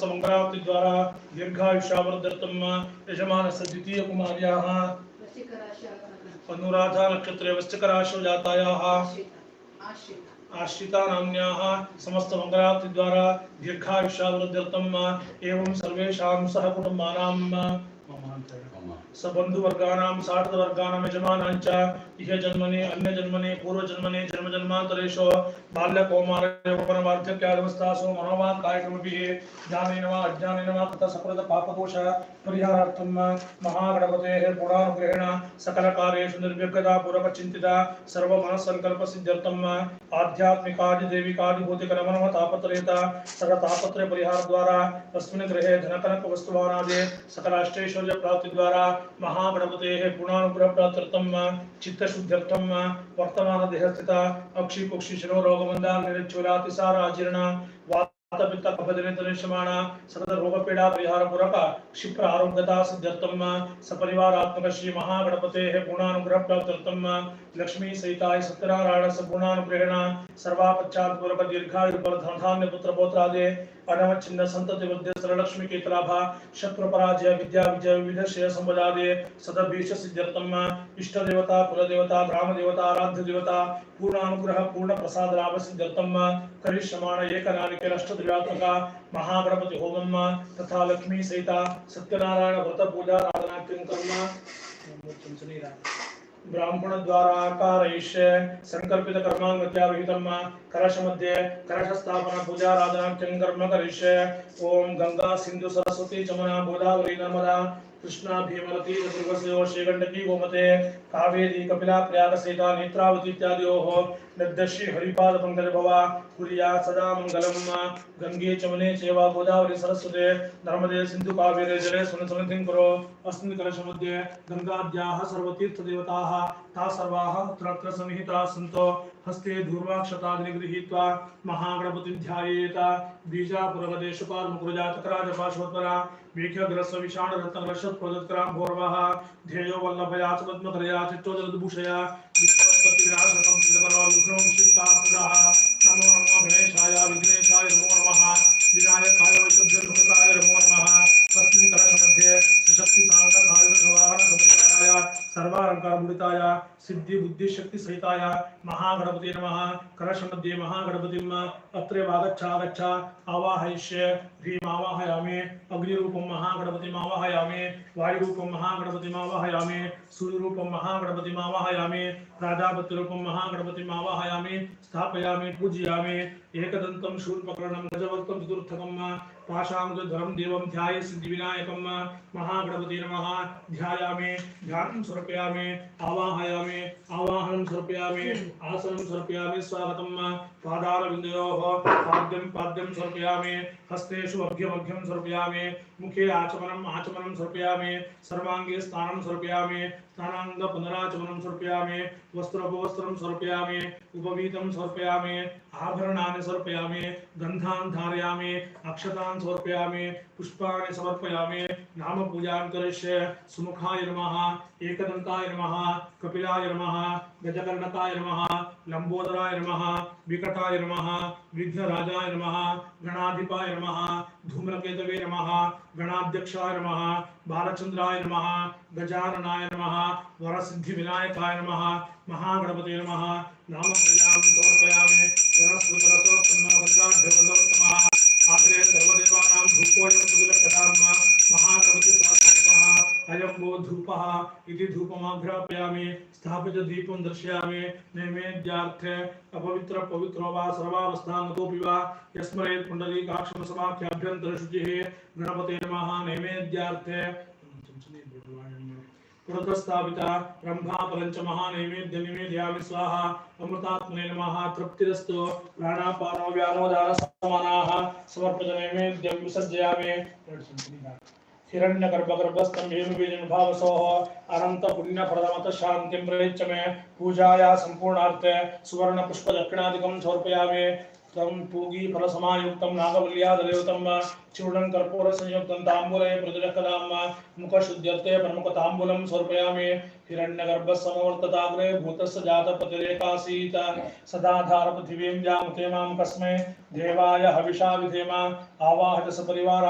समस्त मंगलावती द्वारा दीर्घायुष्यावृद्धर्थम यजमानस्य द्वितीय कुमार्याः अनुराधा नक्षत्रे वृश्चिक राशौ जातायाः आश्रिता नाम्न्याः समस्त मंगलावती द्वारा दीर्घायुष्यावृद्धर्थम एवं सर्वेषां सह कुटुंबानां सबंधुवर्गानां सार्थवर्गानां यजमानांच इह जन्मने अन्य जन्मने पूर्व जन्मने जन्म जन्मांतरेषु बाल्यकौमारयौवनवार्धक्यावस्थासु मनोवाक् कायकमभिः ज्ञानेन वा अज्ञानेन वा कृत सकृत पापदोष परिहारार्थं महागणपतेः गुणानुग्रहेण सकलकार्येषु निर्विघ्नता पूर्वक चिन्तिता सर्वमनस्संकल्पसिद्ध्यर्थम् आध्यात्मिकादि देविकादि भौतिकनमनः तापत्रयता सकल तापत्रय परिहार द्वारा तस्मिन् गृहे धनकनक वस्तुवानादि सकलाष्टैश्वर्य प्राप्ति द्वारा महागणपतेः गुणानुग्रह प्राप्त्यर्थं चित्तशुद्ध्यर्थं वर्तमान देहस्थित अक्षि कुक्षि शिरो रोगमंदा निरच्युलातिसार आजीर्ण वातपित्त कफजनितनिश्यमाण सतत रोगपीड़ा परिहार पूरक क्षिप्र आरोग्यता सिद्ध्यर्थं सपरिवारात्मक श्री महागणपतेः गुणानुग्रह प्राप्त्यर्थं लक्ष्मी सहिताय सत्यनारायण सगुणानुग्रहेण सर्वापच्छाद पूरक दीर्घायु धनधान्य पुत्र पौत्रादि अनवच्छिन्न संतति वृद्धि सरलक्ष्मी कीर्तलाभ शत्रु पराजय विद्या विजय विविध श्रेय संपदादि सदभीष सिद्ध्यर्थम इष्ट देवता कुल देवता ग्राम देवता आराध्य देवता पूर्णानुग्रह पूर्ण प्रसाद लाभ सिद्ध्यर्थम करिष्यमाण एकनारिकेल अष्टदिव्यात्मक महागणपति होमम तथा लक्ष्मी सहिता सत्यनारायण व्रत पूजा आराधना कर्म ब्राह्मण द्वारा आकारैश्य संकल्पित कर्मांगत्याविहितम् कलश मध्ये कलश स्थापना पूजा आराधना कर्म करिष्ये। ओम गंगा सिंधु सरस्वती जमुना गोदावरी नर्मदा कृष्णा भीमवती दुर्गसयो श्रीगंडकी गोमते कावेरी कपिला प्रयाग सहिता नेत्रावती इत्यादयोः निर्दशी हरिपाद पंकज भवा कुर्या सदा मंगलम। गंगे चमने चैव गोदावरी सरस्वते नर्मदे सिंधु कावेरे जले सुनिधिं कुरु। अस्मिन् कलश मध्ये गंगाद्याः सर्वतीर्थ देवताः ता सर्वाः तत्र सन्निहिताः सन्तो हस्ते धूर्वाक्षतादि गृहीत्वा महागणपतिं ध्यायेत। बीजापुरगदे शुपार्मुकुरजातकराजपाशोत्तरा मेघग्रस्व विषाण रत्नवर्षत् प्रदत्करां भोर्वः ध्येयो वल्लभया च पद्मकरया चित्तोजलद्भूषया विश्वस्पति विनाशकं चिदपरो विक्रमं शिष्टापुरः। नमो नमो गणेशाय विघ्नेशाय नमो नमः विनायकाय वैकुण्ठभक्ताय नमो नमः। तस्मिन् कलश मध्ये सुशक्ति सांग सायुध सवाहन समन्वयाय सर्वालंकारमुदिताय सिद्धि बुद्धि शक्ति सहिताय महागणपते नमः। कलश मध्ये महागणपतिम् अत्रैव आगच्छ आवाहयिष्ये। ह्रीं आवाहयामि अग्निरूपं महागणपतिम् आवाहयामि वायुरूपं महागणपतिम् आवाहयामि सूर्यरूपं महागणपतिम् आवाहयामि प्राजापत्यरूपं महागणपतिम् आवाहयामि स्थापयामि पूजयामि। एकदन्तं शूलपकर्णं गजवक्त्रं चतुर्थकं पाशाङ्कुशधरं देवं ध्याये सिद्धिविनायकं महागणपते नमः। ध्यायामि ध्यानं समर्पयामि आवाहयामि आवाहनं समर्पयामि आसनं समर्पयामि स्वागतं। पादारविन्दयोः पाद्यं समर्पयामि हस्तेषु अर्घ्यमर्घ्यं समर्पयामि मुखे आचमनं समर्पयामि सर्वाङ्गे स्नानं समर्पयामि स्नानाङ्ग पुनराचमनं समर्पयामि वस्त्रोपवस्त्रं समर्पयामि उपवीतं समर्पयामि आभरणानि समर्पयामि गन्धान् धारयामि अक्षतान् समर्पयामि पुष्पाणि समर्पयामि नाम पूजां करिष्ये। सुमुखाय नमः एकदन्ताय नमः कपिलाय नमः गजकर्णकाय नमः लंबोदराय नमः विकटाय नमः विघ्नराजाय नमः गणाधिपाय नमः धूम्रकेतवे नमः गणाध्यक्षाय नमः बालचंद्राय नमः गजाननाय नमः वरसिद्धिविनायकाय नमः महागणपते नमः। नाम पूजां समर्पयामि वनस्पतिरसोत्तमः आग्रे सर्वदेवानां धूपोऽयं सुदुलक्षदाम् महागणपते नमः। अयं वो धूपः इति धूपमाघ्रापयामि स्थापित दीपं दर्शयामि नैवेद्यार्थे अपवित्र पवित्रो वा सर्वावस्थानतोऽपि वा यस्मरेत् पुण्डरीकाक्षं समाख्याभ्यन्तरशुचिः गणपते नमः। नैवेद्यार्थे पुरतस्थापिता रंभा परंच महानैवेद्य निवेदयामि स्वाहा। अमृतात्मने नमः। तृप्तिरस्तु प्राणापानो व्यानोदान समानाः समर्पित नैवेद्यं विसर्जयामि। हिरण्यगर्भगर्भस्थं हेमबीजनुभावसोः अनंत पुण्यप्रदमत शान्तिं प्रयच्छ मे। पूजाया संपूर्णार्थे सुवर्ण पुष्प दक्षिणादिकं समर्पयामि। तं पूगी फलसमायुक्तं नागवल्यादलेवतं चूर्णं कर्पूर संयुक्तं ताम्बूले प्रतिजकदां मुखशुद्ध्यर्थे प्रमुख ताम्बूलं समर्पयामि। हिरण्यगर्भसमवर्तताग्रे भूतस्य जातपतिरेकासीत् सदाधार पृथिवीं जामते मां कस्मै देवाय हविषा विधेम आवाहय सपरिवार